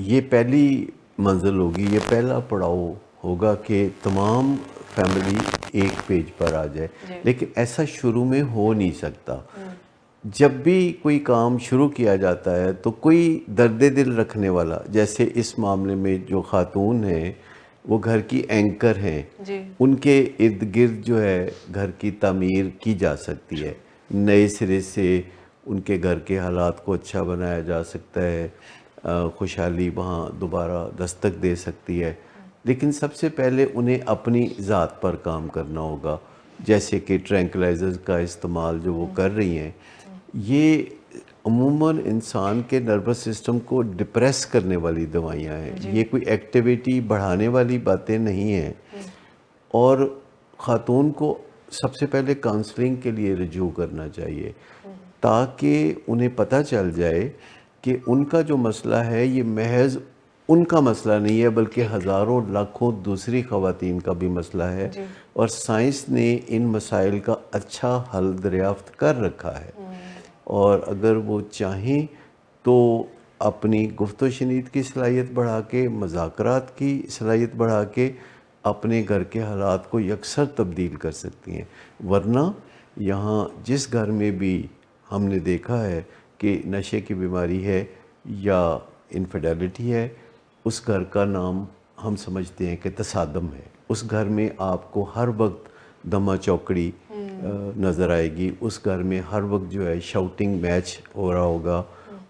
یہ پہلی منزل ہوگی، یہ پہلا پڑاؤ ہوگا کہ تمام فیملی ایک پیج پر آ جائے، لیکن ایسا شروع میں ہو نہیں سکتا۔ جب بھی کوئی کام شروع کیا جاتا ہے تو کوئی درد دل رکھنے والا، جیسے اس معاملے میں جو خاتون ہیں وہ گھر کی اینکر ہیں، ان کے ارد گرد جو ہے گھر کی تعمیر کی جا سکتی ہے، نئے سرے سے ان کے گھر کے حالات کو اچھا بنایا جا سکتا ہے، خوشحالی وہاں دوبارہ دستک دے سکتی ہے۔ لیکن سب سے پہلے انہیں اپنی ذات پر کام کرنا ہوگا، جیسے کہ ٹرینکلائزر کا استعمال جو وہ کر رہی ہیں، یہ عموماً انسان کے نروس سسٹم کو ڈپریس کرنے والی دوائیاں ہیں، یہ کوئی ایکٹیویٹی بڑھانے والی باتیں نہیں ہیں۔ اور خاتون کو سب سے پہلے کاؤنسلنگ کے لیے رجوع کرنا چاہیے، تاکہ انہیں پتہ چل جائے کہ ان کا جو مسئلہ ہے یہ محض ان کا مسئلہ نہیں ہے، بلکہ ہزاروں لاکھوں دوسری خواتین کا بھی مسئلہ ہے، اور سائنس نے ان مسائل کا اچھا حل دریافت کر رکھا ہے۔ اور اگر وہ چاہیں تو اپنی گفت و شنید کی صلاحیت بڑھا کے، مذاکرات کی صلاحیت بڑھا کے اپنے گھر کے حالات کو یکسر تبدیل کر سکتی ہیں۔ ورنہ یہاں جس گھر میں بھی ہم نے دیکھا ہے کہ نشے کی بیماری ہے یا انفیڈیلٹی ہے، اس گھر کا نام ہم سمجھتے ہیں کہ تصادم ہے۔ اس گھر میں آپ کو ہر وقت دمہ چوکڑی نظر آئے گی، اس گھر میں ہر وقت جو ہے شاؤٹنگ میچ ہو رہا ہوگا،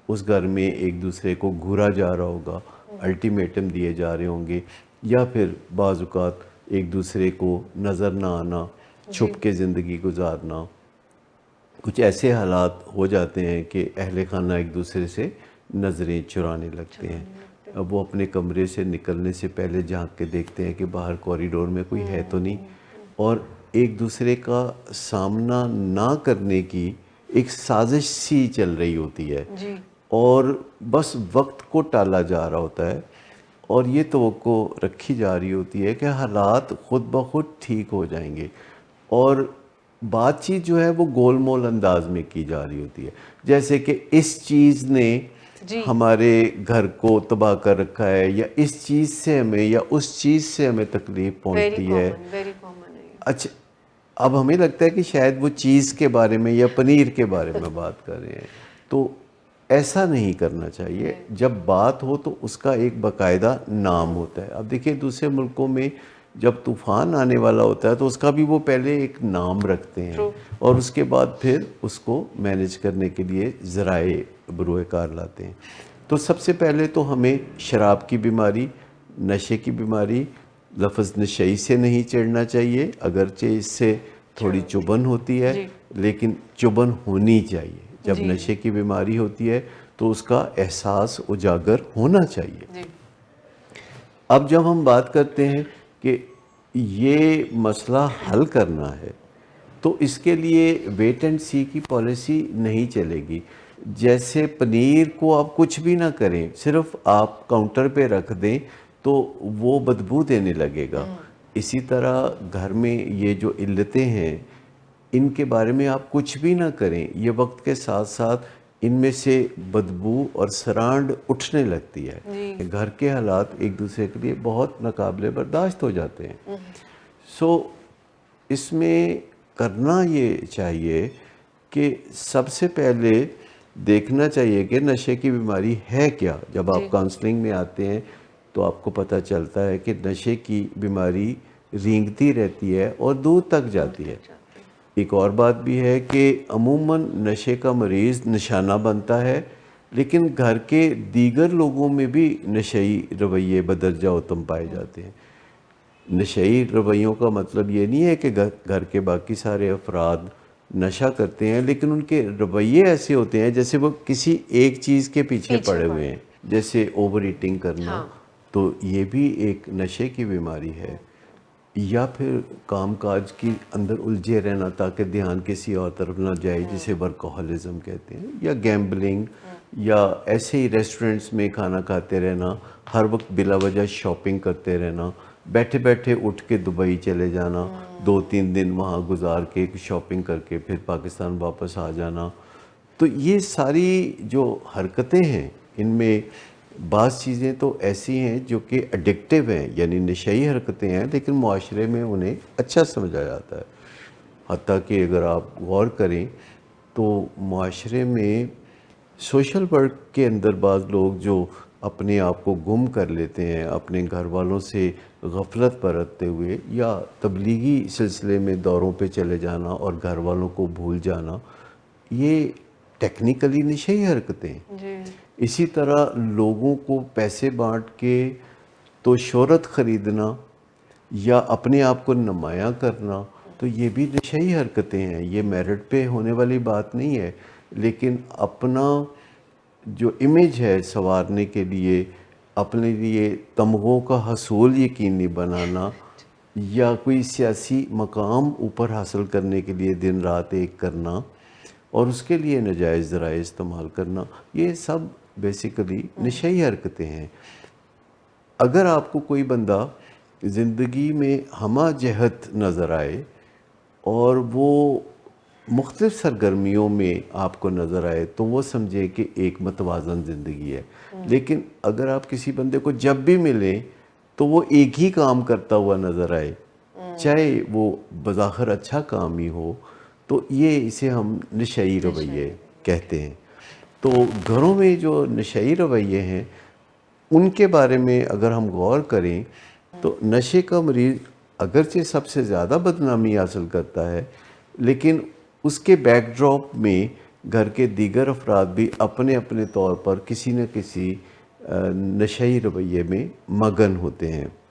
اس گھر میں ایک دوسرے کو گھورا جا رہا ہوگا، الٹیمیٹم دیے جا رہے ہوں گے، یا پھر بعض اوقات ایک دوسرے کو نظر نہ آنا، چھپ کے زندگی گزارنا۔ کچھ ایسے حالات ہو جاتے ہیں کہ اہل خانہ ایک دوسرے سے نظریں چرانے لگتے ہیں، اب وہ اپنے کمرے سے نکلنے سے پہلے جھانک کے دیکھتے ہیں کہ باہر کوریڈور میں کوئی ہے تو نہیں، اور ایک دوسرے کا سامنا نہ کرنے کی ایک سازش سی چل رہی ہوتی ہے، اور بس وقت کو ٹالا جا رہا ہوتا ہے، اور یہ توقع رکھی جا رہی ہوتی ہے کہ حالات خود بخود ٹھیک ہو جائیں گے، اور بات چیت جو ہے وہ گول مول انداز میں کی جا رہی ہوتی ہے، جیسے کہ اس چیز نے ہمارے گھر کو تباہ کر رکھا ہے، یا اس چیز سے ہمیں یا اس چیز سے ہمیں تکلیف پہنچتی ہے۔ اچھا، اب ہمیں لگتا ہے کہ شاید وہ چیز کے بارے میں یا پنیر کے بارے میں بات کر رہے ہیں، تو ایسا نہیں کرنا چاہیے۔ جب بات ہو تو اس کا ایک باقاعدہ نام ہوتا ہے۔ اب دیکھیں دوسرے ملکوں میں جب طوفان آنے والا ہوتا ہے تو اس کا بھی وہ پہلے ایک نام رکھتے ہیں، اور اس کے بعد پھر اس کو مینیج کرنے کے لیے ذرائع بروئے کار لاتے ہیں۔ تو سب سے پہلے تو ہمیں شراب کی بیماری، نشے کی بیماری، لفظ نشئی سے نہیں چڑھنا چاہیے، اگرچہ اس سے تھوڑی چبھن ہوتی ہے، لیکن چبھن ہونی چاہیے۔ جب نشے کی بیماری ہوتی ہے تو اس کا احساس اجاگر ہونا چاہیے۔ اب جب ہم بات کرتے ہیں کہ یہ مسئلہ حل کرنا ہے تو اس کے لیے ویٹ اینڈ سی کی پالیسی نہیں چلے گی۔ جیسے پنیر کو آپ کچھ بھی نہ کریں، صرف آپ کاؤنٹر پہ رکھ دیں تو وہ بدبو دینے لگے گا، اسی طرح گھر میں یہ جو علتیں ہیں ان کے بارے میں آپ کچھ بھی نہ کریں، یہ وقت کے ساتھ ساتھ ان میں سے بدبو اور سرانڈ اٹھنے لگتی ہے، گھر کے حالات ایک دوسرے کے لیے بہت ناقابل برداشت ہو جاتے ہیں۔ سو اس میں کرنا یہ چاہیے کہ سب سے پہلے دیکھنا چاہیے کہ نشے کی بیماری ہے کیا۔ جب آپ کاؤنسلنگ میں آتے ہیں تو آپ کو پتہ چلتا ہے کہ نشے کی بیماری رینگتی رہتی ہے اور دور تک جاتی ہے۔ ایک اور بات بھی ہے کہ عموماً نشے کا مریض نشانہ بنتا ہے، لیکن گھر کے دیگر لوگوں میں بھی نشئی رویے بدرجہ اتم پائے جاتے ہیں۔ نشئی رویوں کا مطلب یہ نہیں ہے کہ گھر کے باقی سارے افراد نشہ کرتے ہیں، لیکن ان کے رویے ایسے ہوتے ہیں جیسے وہ کسی ایک چیز کے پیچھے پڑے ہوئے ہیں، جیسے اوور ایٹنگ کرنا، تو یہ بھی ایک نشے کی بیماری ہے، یا پھر کام کاج کی اندر الجھے رہنا تاکہ دھیان کسی اور طرف نہ جائے، جسے ورکہولزم کہتے ہیں، یا گیمبلنگ، یا ایسے ہی ریسٹورنٹس میں کھانا کھاتے رہنا، ہر وقت بلا وجہ شاپنگ کرتے رہنا، بیٹھے بیٹھے اٹھ کے دبئی چلے جانا، 2-3 دن وہاں گزار کے شاپنگ کر کے پھر پاکستان واپس آ جانا۔ تو یہ ساری جو حرکتیں ہیں ان میں بعض چیزیں تو ایسی ہیں جو کہ ایڈکٹیو ہیں، یعنی نشئی حرکتیں ہیں، لیکن معاشرے میں انہیں اچھا سمجھا جاتا ہے۔ حتیٰ کہ اگر آپ غور کریں تو معاشرے میں سوشل ورک کے اندر بعض لوگ جو اپنے آپ کو گم کر لیتے ہیں اپنے گھر والوں سے غفلت برتتے ہوئے، یا تبلیغی سلسلے میں دوروں پہ چلے جانا اور گھر والوں کو بھول جانا، یہ ٹیکنیکلی نشئی حرکتیں ہیں۔ جی اسی طرح لوگوں کو پیسے بانٹ کے تو شہرت خریدنا یا اپنے آپ کو نمایاں کرنا، تو یہ بھی نشئی حرکتیں ہیں۔ یہ میرٹ پہ ہونے والی بات نہیں ہے، لیکن اپنا جو امیج ہے سنوارنے کے لیے، اپنے لیے تمغوں کا حصول یقینی بنانا، یا کوئی سیاسی مقام اوپر حاصل کرنے کے لیے دن رات ایک کرنا اور اس کے لیے ناجائز ذرائع استعمال کرنا، یہ سب بیسیکلی نشئی حرکتیں ہیں۔ اگر آپ کو کوئی بندہ زندگی میں ہمہ جہت نظر آئے اور وہ مختلف سرگرمیوں میں آپ کو نظر آئے، تو وہ سمجھے کہ ایک متوازن زندگی ہے۔ لیکن اگر آپ کسی بندے کو جب بھی ملیں تو وہ ایک ہی کام کرتا ہوا نظر آئے، چاہے وہ بظاہر اچھا کام ہی ہو، تو یہ اسے ہم نشئی رویے کہتے ہیں۔ تو گھروں میں جو نشئی رویے ہیں ان کے بارے میں اگر ہم غور کریں تو نشے کا مریض اگرچہ سب سے زیادہ بدنامی حاصل کرتا ہے، لیکن اس کے بیک ڈراپ میں گھر کے دیگر افراد بھی اپنے اپنے طور پر کسی نہ کسی نشئی رویے میں مگن ہوتے ہیں۔